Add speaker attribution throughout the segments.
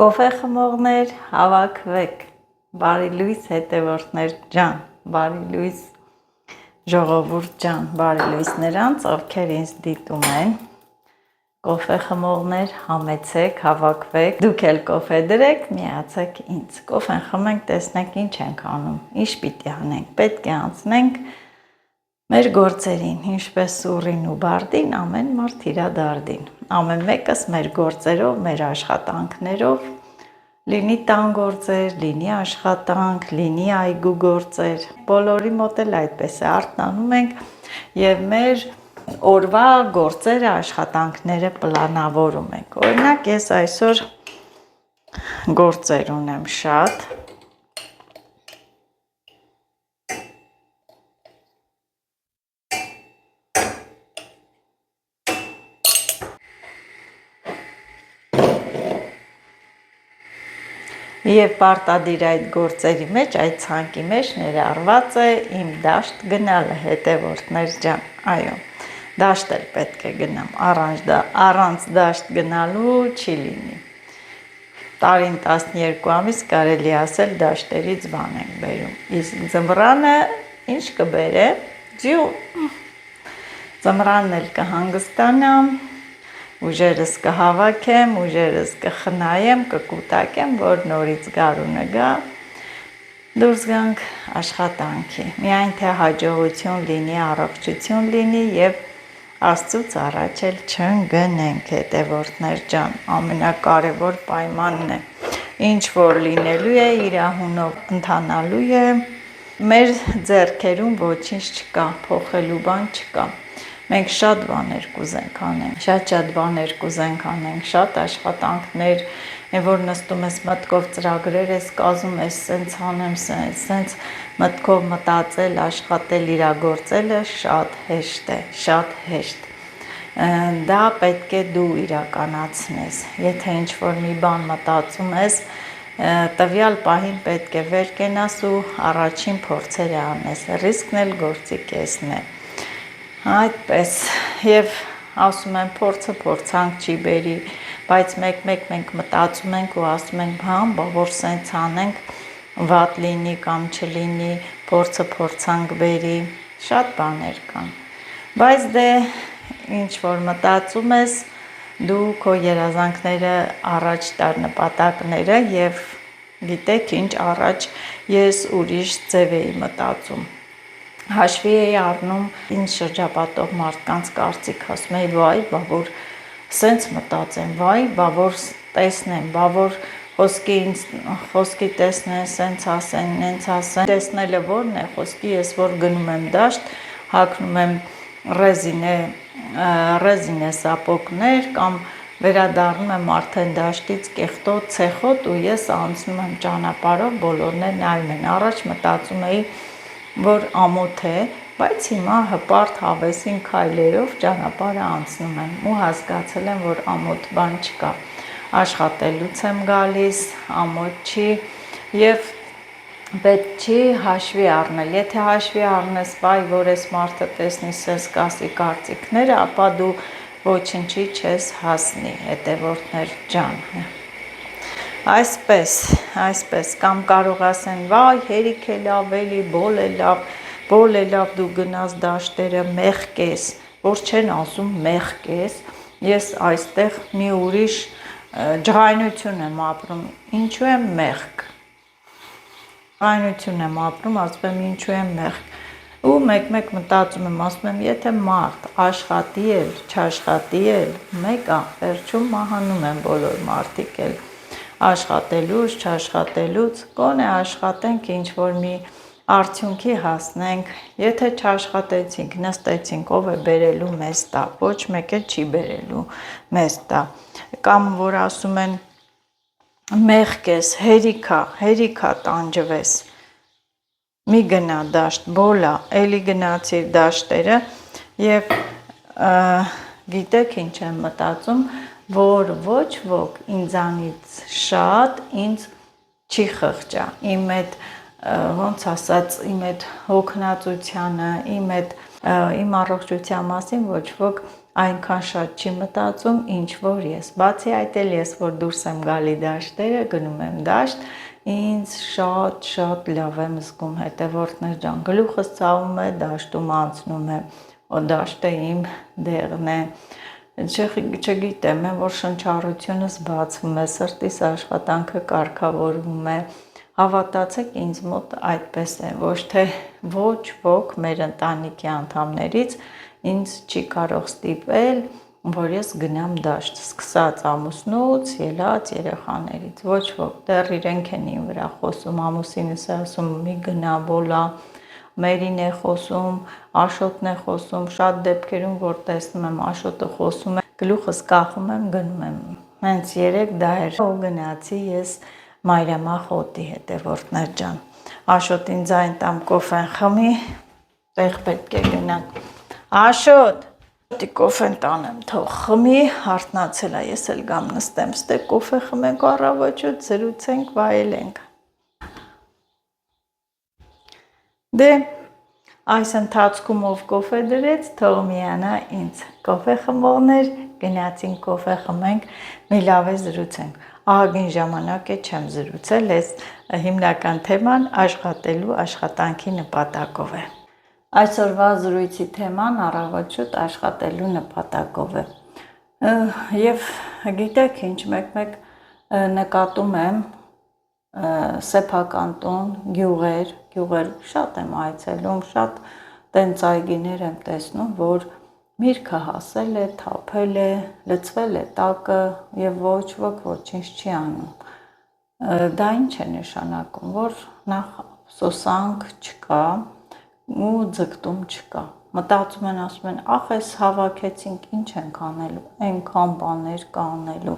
Speaker 1: Կոֆե խմողներ, հավաքվեք, բարի լույս հետևորդներ ջան, բարի լույս ժողովուրդ ջան, բարի լույս նրանց, ովքեր ինձ դիտում են, կոֆե խմողներ, համեցեք, հավաքվեք, դուք էլ կոֆե դրեք, միացեք ինձ, կոֆեն խմենք, տեսնենք ինչ ենք անում, ինչ պիտի անենք, պետք է անցնենք մեր գործերին, ինչպես սուրին ու բարդին, ամեն մարդ իրա դարդին, ամեն մեկս մեր գործերով, մեր աշխատանքներով, լինի տան գործեր, լինի աշխատանք, լինի այգու գործեր, բոլորի մոտ էլ այդպես է, արթնանում ենք և մեր օրվա գործերը, աշխատանքները պլանավորում ենք, օրինակ ես այսօր գործեր ունեմ շատ, Եվ պարտադիր այդ գործերի մեջ, այդ ցանկի մեջ ներառված է իմ դաշտ գնալը, հետևորդներ ջան, այո, դաշտ էլ պետք է գնամ, առանց դաշտ գնալու չի լինի, տարին 12 ամիս կարելի ասել դաշտերից բան ենք բերում, իսկ ձմռանը ինչ կբերե, ջիու, ձմռանն էլ կհանգստանամ, ուժերս կհավաքեմ, ուժերս կխնայեմ, կկուտակեմ, որ նորից գարունը գա, դուրս գանք աշխատանքի, միայն թե հաջողություն լինի, առողջություն լինի և Աստծուց առաջ էլ չընկնենք, հետևորդներ ջան, ամենակարևոր պայմանն է, ինչ որ լինելու է, իր անունով ընթանալու է, մեր ձեռքերում ոչինչ չկա, փոխելու բան չկա, մենք շատ բաներ կուզենք անենք, շատ բաներ կուզենք անենք, շատ աշխատանքներ, են որ նստում ես մտքով ծրագրեր ես կազմում ես, սենց անեմ, սենց մտքով մտածել, աշխատել, իրագործելը շատ հեշտ է, շատ հեշտ, դա պետք է դու իրականացնես, եթե ինչ-որ մի բան մտածում ես, տվյալ պահին պետք է վեր կենաս ու առաջին փորձերը անես, ռիսկն էլ գործի կեսն է, այդպես, և ասում եմ փորձը փորձանք չի բերի, բայց մեկ-մեկ մենք մտածում ենք ու ասում ենք, բա որ սենց անենք, վատ լինի կամ չլինի, փորձը փորձանք բերի, շատ բաներ կան, բայց դե ինչ որ մտածում ես, դու քո երազանքները առաջ տար նպատակները և գիտեք ինչ առաջ ես ուրիշ ձև էի մտածում, հաշվի էի առնում ինձ շրջապատող մարդկանց կարծիք, ասում էի վայ, բա որ սենց մտածեմ, վայ, բա որ տեսնեմ, բա որ խոսքի տեսնեն, սենց ասեն, նենց ասեն, տեսնելը որն է խոսքի, ես որ գնում եմ դաշտ, հագնում եմ ռեզինե սապոգներ կամ վերադառնում եմ արդեն դաշտից կեղտոտ, ցեխոտ ու ես անցնում եմ ճանապարհով, բոլորն էլ նայում են, առաջ մտածում էի, որ ամոթ է, բայց հիմա հպարտ հավեսին քայլերով ճանապարհը անցնում եմ ու հասկացել եմ, որ ամոթ բան չկա, աշխատելուց եմ գալիս, ամոթ չի և պետք չի հաշվի առնել, եթե հաշվի առնես, վայ, որ ես մարդը տեսնի սենց կասի կարծիքները, ապա դու ոչնչի չես հասնի, հետևորդներ ջան, այսպես, կամ կարող ասեն, վայ, հերիք է լավ, էլի, բոլ է լավ, դու գնաս դաշտերը, մեղք ես, որ չեն ասում մեղք ես, ես այստեղ մի ուրիշ ջղայնություն եմ ապրում, ինչու եմ մեղք, ջղայնություն եմ ապրում, ասում եմ ինչու եմ մեղք, ու մեկ-մեկ մտածում եմ, ասում եմ, եթե մարդ աշխատի էլ, չաշխատի էլ, մեկ վերջում մահանում են բոլոր մարդիկ էլ, աշխատելուց, չաշխատելուց, գոնե աշխատենք ինչ-որ մի արդյունքի հասնենք, եթե չաշխատեցինք, նստեցինք, ով է բերելու մեզ տա, ոչ մեկ էլ չի բերելու մեզ տա, կամ որ ասում են մեղք ես, հերիքա տանջվես, մի գնա դաշտ, բոլա, էլի գնացիր դաշտերը և գիտեք ինչ եմ մտածում, որ ոչ ոք ինձանից շատ ինձ չի խղճա, իմ այդ ոնց ասած, իմ այդ հոգնածությանը, իմ առողջության մասին ոչ ոք այնքան շատ չի մտածում, ինչ որ ես։ Բացի այդ էլ ես, որ դուրս եմ գալի դաշտերը, գնում եմ դաշտ, ինձ շատ լավ եմ զգում, հետևորդներ ջան, գլուխս ցավում է, դաշտում անցնում եմ, ու դաշտը իմ դեղն է։ Չգիտեմ, որ շնչառությունս բացվում է, սրտիս աշխատանքը կարգավորվում է, հավատացեք ինձ մոտ այդպես է, ոչ թե ոչ ոք մեր ընտանիքի անդամներից ինձ չի կարող ստիպել, որ ես գնամ դաշտ, սկսած ամուսնուց, ելած երեխաներից, ոչ ոք, դեռ իրենք են իմ վրա խոսում, ամուսինս է ասում մի գնա բոլա, Մերին է խոսում, Աշոտն է խոսում, շատ դեպքերում, որ տեսնում եմ Աշոտը խոսում է, գլուխս կախում եմ, գնում եմ, հենց երեք դա էր, ու գնացի ես մայրամախոտի հետևորդներ ջան, Աշոտին ձայն տամ կոֆեն խմի, տեղ պետք է գնանք, Աշոտ, կոֆեն տանեմ, թող խմի, հարթնացել է, ես էլ գամ նստեմ, ստե կոֆե խմենք առավոտ, զրուցենք, վայելենք։ Դե, այս ընթացքում ով կոֆե դրեց, թող միանա ինձ, կոֆե խմողներ, գնացին կոֆե խմենք, մի լավ է զրուցենք, ահագին ժամանակ է չեմ զրուցել, ես հիմնական թեման աշխատելու աշխատանքի նպատակով է։ Այսօրվա զրույցի թեման առավոտ աշխատելու նպատակով է։ Եվ գիտեք ինչ, մեկ նկատում եմ սեփական տուն, գյուղեր շատ եմ այցելում, շատ տենց այգիներ եմ տեսնում, որ միրգը հասել է, թափել է, լցվել է տակը եւ ոչ ոք ոչինչ չի անում։ Դա ինչ է նշանակում, որ նախ սոսանք չկա, ու ձգտում չկա, մտածում են, ասում են, ախ ես հավաքեցինք, ինչ ենք անելու, այնքան բաներ կա անելու,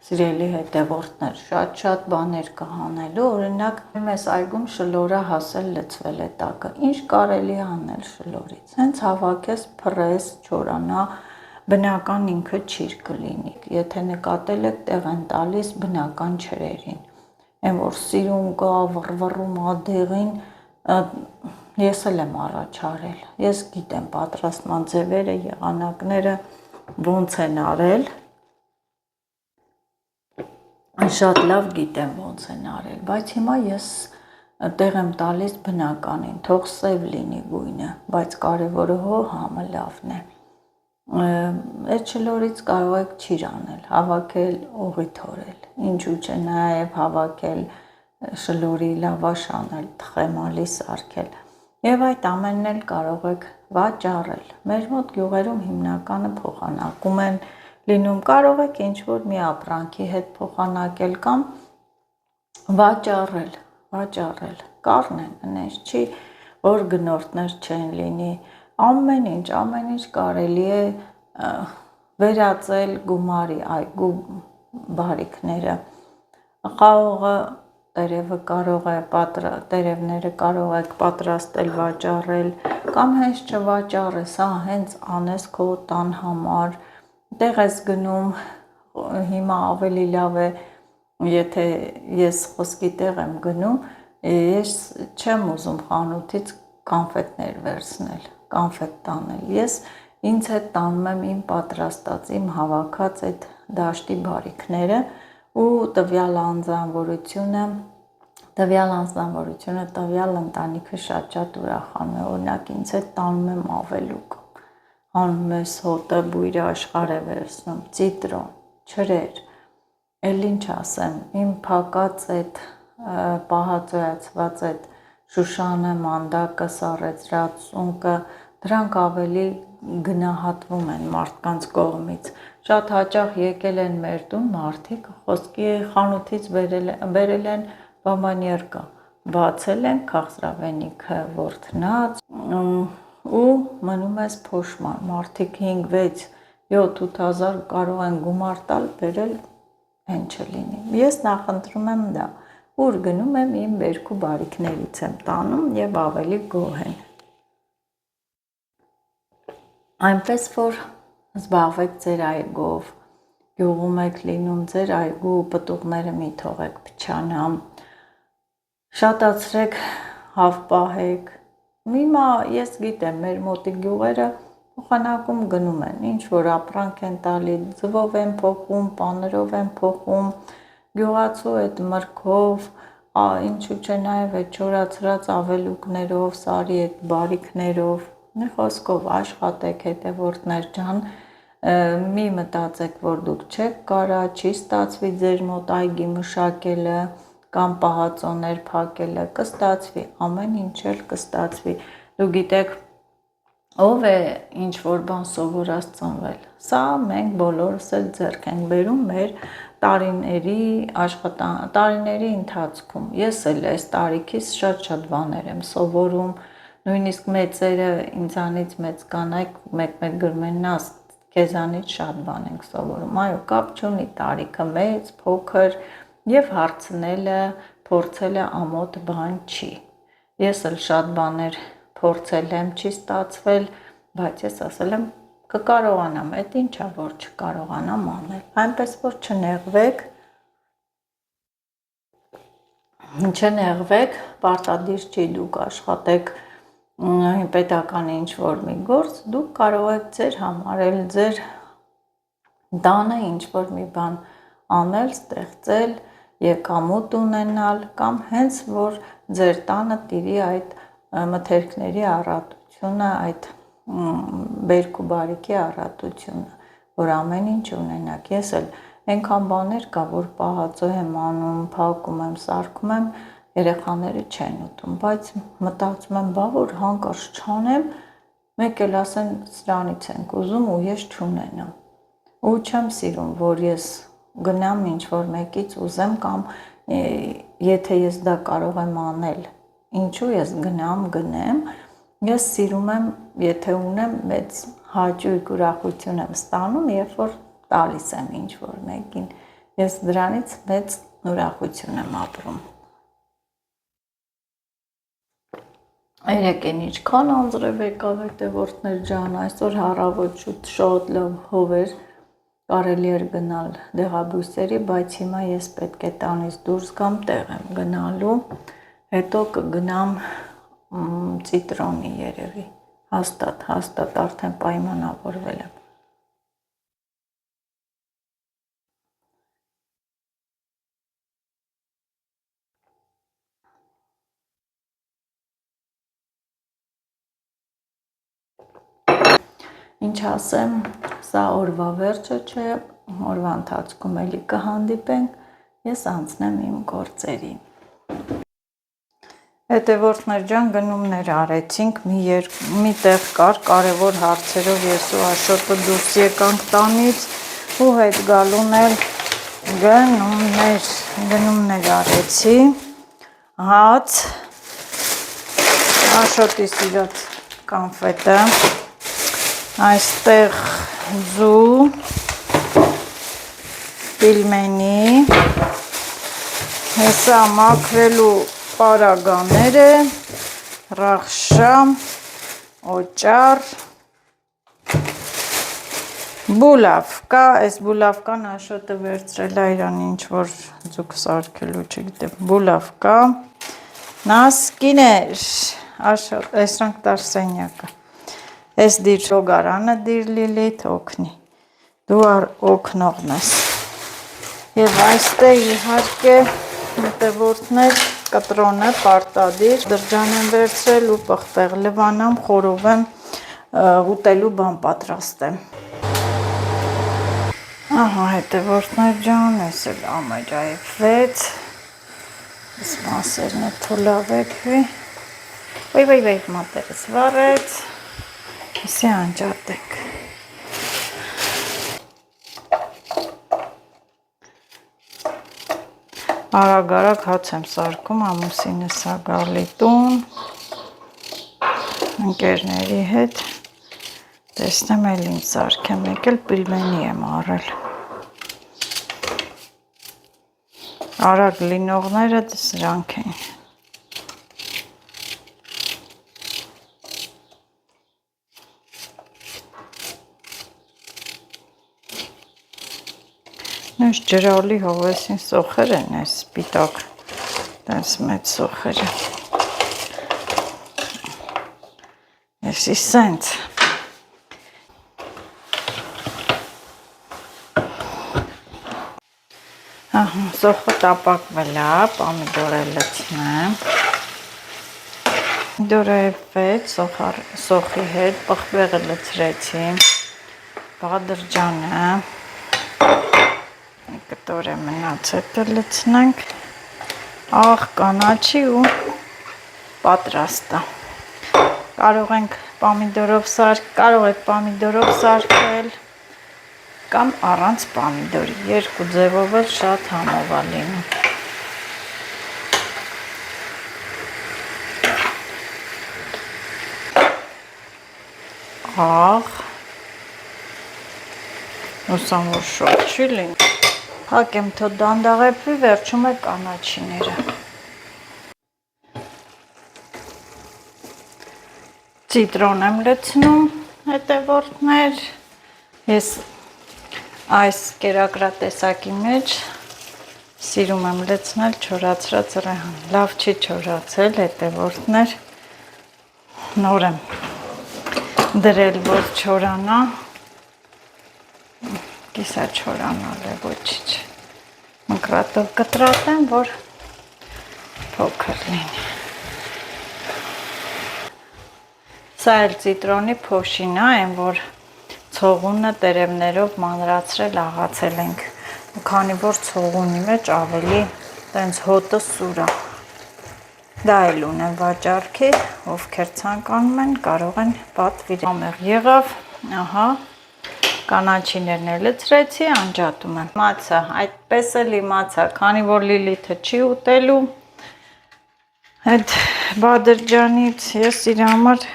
Speaker 1: սիրելի հետևորդներ, շատ բաներ կա անելու, օրինակ մեզ այգում շլորը հասել լցվել է տակը, ինչ կարելի անել շլորից, հենց հավաքես, փռես, չորանա, բնական ինքը չիր կլինի, եթե նկատել եք տեղ են տալիս բնական չրերին, այն որ սիրուն կա, վռվռում ադեղին, ես էլ եմ առաջարել, ես գիտեմ պատրաստման ձևերը, եղանակները ոնց են արել, շատ լավ գիտեմ ոնց են արել, բայց հիմա ես տեղ եմ տալիս բնականին, թող սև լինի գույնը, բայց կարևորը հո համը լավն է, այդ շլորից կարող եք չիր անել, հավաքել օղի թորել, ինչու չէ նաև հավաքել շլորի լավաշ անել, թխեմալի սարքել, եւ այդ ամենն էլ կարող եք վաճառել, մեր մոտ գյուղերում հիմնականը փոխանակում են լինում, կարող եք ինչ-որ մի ապրանքի հետ փոխանակել կամ վաճառել, կառն են, նենց չի, որ գնորդներ չեն լինի, ամեն ինչ կարելի է վերածել գումարի այգու բարիքները, խաղողը տերևները կարող եք պատրաստել, վաճառել, կամ հենց չվաճառես, հենց անես քո տան համար, տեղ ես գնում, հիմա ավելի լավ է, եթե ես խոսքի տեղ եմ գնում, ես չեմ ուզում խանութից կանֆետներ վերցնել, կանֆետ տանել, ես ինձ հետ տանում եմ իմ պատրաստած, իմ հավաքած այդ դաշտի բարիքները ու տվյալ անձնավորությունը, տվյալ ընտանիքը շատ ուրախանում է, օրինակ ինձ հետ տանում եմ ավելուկ, անում ես հոտը, բույրը աշխարհ է վերցնում, ցիտրոն, չրեր, էլ ինչ ասեմ, իմ փակած այդ պահածոյացված այդ շուշանը, մանդակը, սառեցրած սունկը, դրանք ավելի գնահատվում են մարդկանց կողմից, շատ հաճախ եկել են մեր տուն մարդիկ, խոսքի խանութից բերել են բամբանյարկա, բացել են քաղցրավենիքը ворթնած ու մնում ես փոշման, մարդիկ 5, 6, 7, 8,000 կարող են գումար տալ, բերել են չլինի, ես նախընտրում եմ դա, ուր գնում եմ իմ բերքու բարիքներից եմ տանում և ավելի գոհ են, այնպես որ զբաղվեք ձեր այգով, գյուղում եք լինում, ձեր այգու պտուղները մի թողեք փչանամ, շատացրեք, հավ պահեք, հիմա ես գիտեմ մեր մոտիկ գյուղերը փոխանակում գնում են, ինչ որ ապրանք են տալի, ձվով են փոխում, պաներով են փոխում, գյուղացու այդ մրգով, ինչու՞ չէ նաև այդ չորացրած ավելուկներով, սարի այդ բարիքներով, մի խոսքով աշխատեք հետևորդներ ջան, մի մտածեք, որ դուք չեք կարա, չի ստացվի ձեր մոտ այգի մշակելը կամ պահածոներ փակելը, կստացվի, ամեն ինչ էլ կստացվի, դու գիտեք, ով է ինչ որ բան սովորած ծնվել, սա մենք բոլորս էլ ձեռք ենք բերում մեր տարիների ընթացքում, ես էլ այս տարիքից շատ բաներ եմ սովորում, նույնիսկ մեծերը ինձանից մեծ կանայք մեկ-մեկ գրում են նա քեզանից շատ բան ենք սովորում, այո կապ չունի տարիքը մեծ, փոքր եւ հարցնելը, փորձելը ամոթ բան չի, ես էլ շատ բաներ փորձել եմ, չի ստացվել, բայց ես ասել եմ կկարողանամ, այդ ինչա որ չկարողանամ անել, այնպես որ չնեղվեք, պարտադիր չի դուք աշխատեք պետական ինչ որ մի գործ, դուք կարող եք ձեր համարել, ձեր տանը ինչ որ մի բան անել, ստեղծել, եկամուտ ունենալ կամ հենց որ ձեր տանը տիրի այդ մթերքների առատությունը, այդ բերք ու բարիքի առատությունը, որ ամեն ինչ ունենաք, ես էլ այնքան բաներ կա, որ պահածո եմ անում, փակում եմ, սարքում եմ, երեխաները չեն ուտում, բայց մտածում եմ, բա որ հանկարծ չանեմ, մեկ էլ ասեն սրանից ենք ուզում ու ես չունենամ, ու չեմ սիրում, որ ես գնամ ինչ որ մեկից ուզեմ կամ եթե ես դա կարող եմ անել, ինչու ես գնեմ, ես սիրում եմ, եթե ունեմ մեծ հաճույք ուրախություն եմ ստանում, երբ որ տալիս եմ ինչ որ մեկին, ես դրանից մեծ ուրախություն եմ ապրում։ Երեկեն ինչքան անձրև եկավ հետևորդներ ջան, այսօր առավոտ շատ լավ հով էր, կարելի էր գնալ դեղաբույսերի, բայց հիմա ես պետք է տանից դուրս գամ, տեղ եմ գնալու, հետո կգնամ ծիտրոնի երևի, հաստատ արդեն պայմանավորվել եմ։ Ինչ ասեմ, սա օրվա վերջը չէ, օրվա ընթացքում էլի կհանդիպենք, ես անցնեմ իմ գործերին։ Հետևորդներ ջան, գնումներ արեցինք, մի տեղ կար կարևոր հարցերով ես ու Աշոտը դուրս եկանք տանից ու հետ գալուն էլ գնումներ արեցի, հաց, Աշոտի սիրած կանֆետը, այստեղ ձու, պիլմենի, հեսա մաքրելու պարագաները, ռախշա, օճար, բուլավկա, այս բուլավկան Աշոտը վերցրել է իրան ինչ որ ձուկ սարքելու չգիտեմ, բուլավկա, նասկիներ, Աշոտ, այսրանք տար սենյակը, այս դիր շոգարանը դիր լիլիթ օգնի, դու օգնողն ես, և այստեղ իհարկե հետևորդներ կտրոնը պարտադիր, դրջան եմ վերցրել ու պղպեղ լվանամ, խորով եմ ուտելու բան պատրաստեմ։ Ահա հետևորդներ ջան, ես էլ ամեջայվեց, ես մասերն է թոլավեկվի, վայ, մատերս վարեց, եսի անջատենք։ Արագ հաց եմ սարքում, ամուսինս ա գալի տուն, ընկերների հետ, տեսնեմ էլ ինչ սարքեմ, եկել պիլմենի եմ առել։ Արագ լինողները սրանք են։ Նույնս ջրալի հովեսին սոխեր են այս սպիտակ, դες մեծ սոխերը։ Եսի սենց։ Ահա, սոխը տապակվել է, պոմիդորը լցնեմ։ Դորևեց սոխի հետ, պղպեղը լցրեցի, բադրջանը, կտոր է մնացետը լցնենք, աղ կանաչի ու պատրաստը։ Կարող եք պոմիդորով սարքել կամ առանց պոմիդորի, երկու ձևով էլ շատ համով է լինում։ Աղ, ուսամ որ շոտ չի լինի, հակեմ թո դանդաղեպի, վերջում է կանաչիները։ Ցիտրոն եմ լցնում, հետևորդներ, ես այս կերակրատեսակի մեջ սիրում եմ լցնել չորացրած ռեհան, լավ չի չորացել, հետևորդներ, նոր եմ դրել, որ չորանա, կիսա չորանալ է, ոչինչ, մկրատով կտրատեմ, որ փոքր լինի։ Սա էլ ցիտրոնի փոշին է, այն որ ցողունը տերևներով մանրացրել աղացել ենք, քանի որ ցողունի մեջ ավելի տենց հոտը սուր է։ Դա էլ ունեմ վաճառքի, ովքեր ցանկանում են, կարող են պատվիրել։ Ամեղ եղավ, ահա, կանաչիներն էլ լցրեցի, անջատում եմ։ Իմացա, այդպես էլ իմացա, քանի որ Լիլիթը չի ուտելու այդ բադրջանից, ես իր համար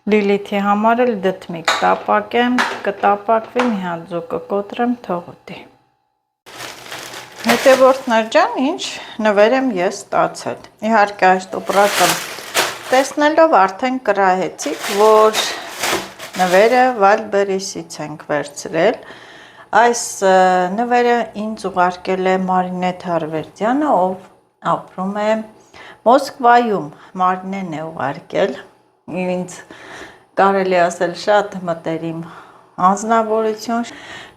Speaker 1: Լիլիթի համար էլ դդմիկ տապակեմ, կտապակվի, մի հատ ձուկ կկոտրեմ, թող ուտի։ Հետևորդներ ջան, ինչ նվեր եմ ես ստացել։ Իհարկե այս տոպրակը տեսնելով արդեն կրահեցիք, որ նվերը Wildberries-ից ենք վերցրել։ Այս նվերը ինձ ուղարկել է Մարինեթ Հարվերդյանը, ով ապրում է Մոսկվայում, Մարինեն է ուղարկել, ինձ կարելի ասել շատ մտերիմ անձնավորություն,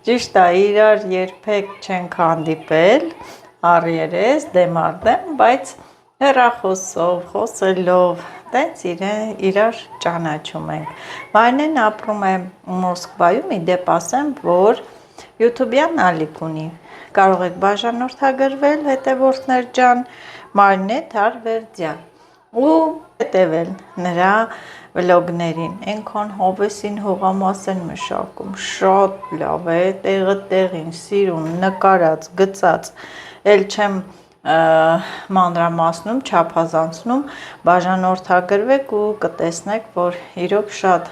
Speaker 1: ճիշտ է, իրար երբեք չենք հանդիպել, առերես, դեմ առ դեմ, բայց հեռախոսով, խոսելով, տենց իրար ճանաչում ենք։ Մարինեն ապրում է Մոսկվայում, իդեպ ասեմ, որ YouTube-յան ալիք ունի, կարող եք բաժանորդագրվել, հետևորդներ ջան, Մարինեթ Հարվերդյան ու հետևել նրա վլոգներին, այնքան հովեսին հողամաս են մշակում, շատ լավ է, տեղը տեղին, սիրուն, նկարած, գծած, էլ չեմ մանրամասնում, չափազանցնում, բաժանորդագրվեք ու կտեսնեք, որ իրոք շատ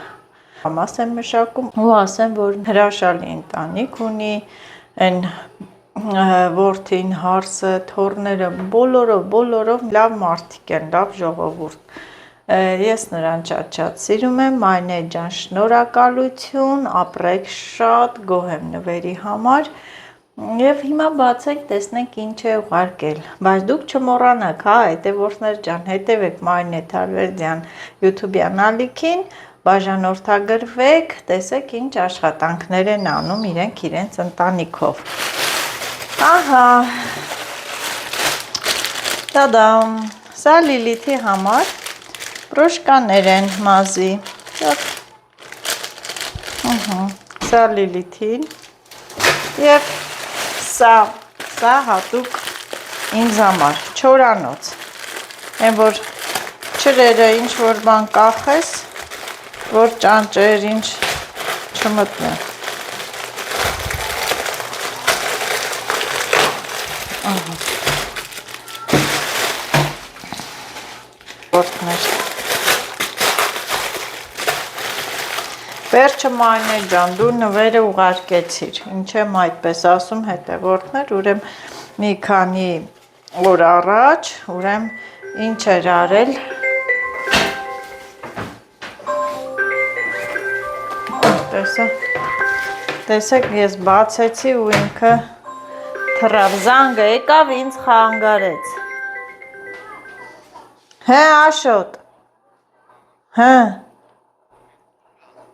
Speaker 1: հողամաս են մշակում ու ասեմ, որ հրաշալի ընտանիք ունի, այն որդին, հարսը, թոռները, բոլորով լավ մարդիկ են, լավ ժողովուրդ։ Ես նրան շատ սիրում եմ, Մարինեթ ջան, շնորհակալություն, ապրեք շատ, գոհ եմ նվերի համար եւ հիմա բացեք, տեսնենք ինչ է ուղարկել, բայց դուք չմոռանաք, հա, հետևորդներ ջան, հետևեք Մարինեթ Հարվերդյան YouTube-յան ալիքին, բաժանորդագրվեք, տեսեք ինչ աշխատանքներ են անում իրենց ընտանիքով։ Ահա, տադամ, սա Լիլիթի համար պրոշկաներ են մազի, սա Լիլիթին և սա հատուկ ինձ համար, չորանոց, են որ չրերը ինչ որ բան կախես, որ ճանճեր ինչ չմտնեն։ Վերջը Մարինեթ ջան, դու նվերը ուղարկեցիր, ինչ եմ այդպես ասում հետևորդներ, ուրեմն մի քանի օր առաջ, ուրեմն ինչ էր արել, տեսեք ես բացեցի ու ինքը թռավ, զանգը եկավ ինձ խանգարեց, հե Աշոտ, հե,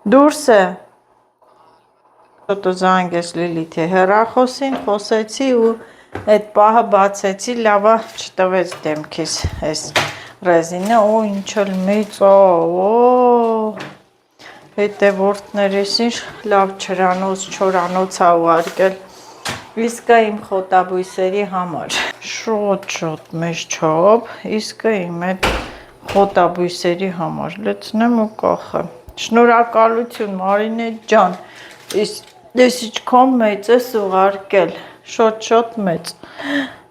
Speaker 1: դուրս է, Աշոտը զանգեց Լիլիթի հեռախոսին, խոսեցի ու Այդ պահը բացեցի, լավա չտվեց դեմքիս այս ռեզինը, ու ինչ էլ մեծ է, հետևորդներիս ինչ լավ չորանոց ա ուղարկել, իսկը իմ խոտաբույսերի համար, շոտ մեծ չոպ, իսկը իմ այդ խոտաբույսերի համար, լցնեմ ու կախեմ, շնորհակալություն Մարինե ջան, ես ինչքան մեծ ես ուղարկել, շոտ մեծ,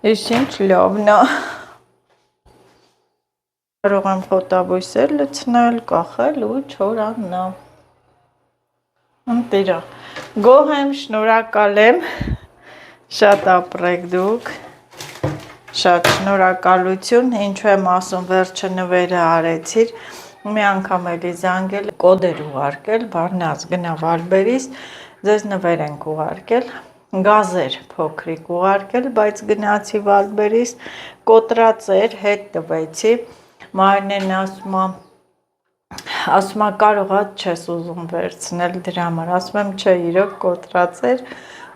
Speaker 1: ես ինչ լավն է, կարող եմ խոտաբույսեր լցնել, կախել ու չորանալ, ընտիրա, գոհ եմ, շնորհակալ եմ, շատ ապրեք դուք, շատ շնորհակալություն, ինչու եմ ասում վերջը նվերը արեցիր, մի անգամ էլի զանգել, կոդ էր ուղարկել, բարնաց գնա Վալբերիս, ձեզ նվեր ենք ուղարկել, գազեր փոքրիկ ուղարկել, բայց գնացի Վալբերիս, կոտրած էր, հետ տվեցի, Մարինեն ասում է կարողած չես ուզում վերցնել դրա համար, ասում եմ չէ, իրոք կոտրած էր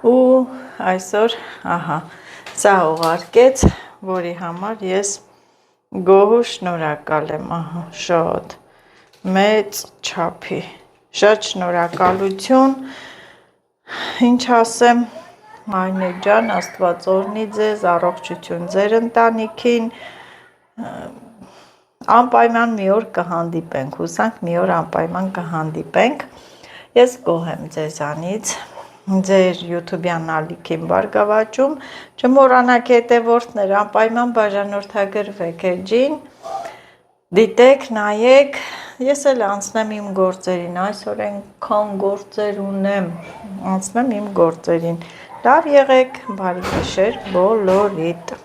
Speaker 1: ու այսօր, ահա, սա ուղարկեց, որի համար ես գոհ ու շնորհակալ եմ, ահա, շատ մեծ չափի, շատ շնորհակալություն, ինչ ասեմ, Մարինե ջան, Աստված օրհնի ձեզ, առողջություն ձեր ընտանիքին, անպայման մի օր կհանդիպենք, հուսանք մի օր անպայման կհանդիպենք, ես գոհ եմ ձեզանից, ձեր YouTube-յան ալիքին բարգավաճում, չմոռանաք հետևորդներ, անպայման բաժանորդագրվեք էջին, դիտեք, նայեք, ես էլ անցնեմ իմ գործերին, այսօր այնքան գործեր ունեմ, անցնեմ իմ գործերին, լավ եղեք, բարի գիշեր բոլորիդ։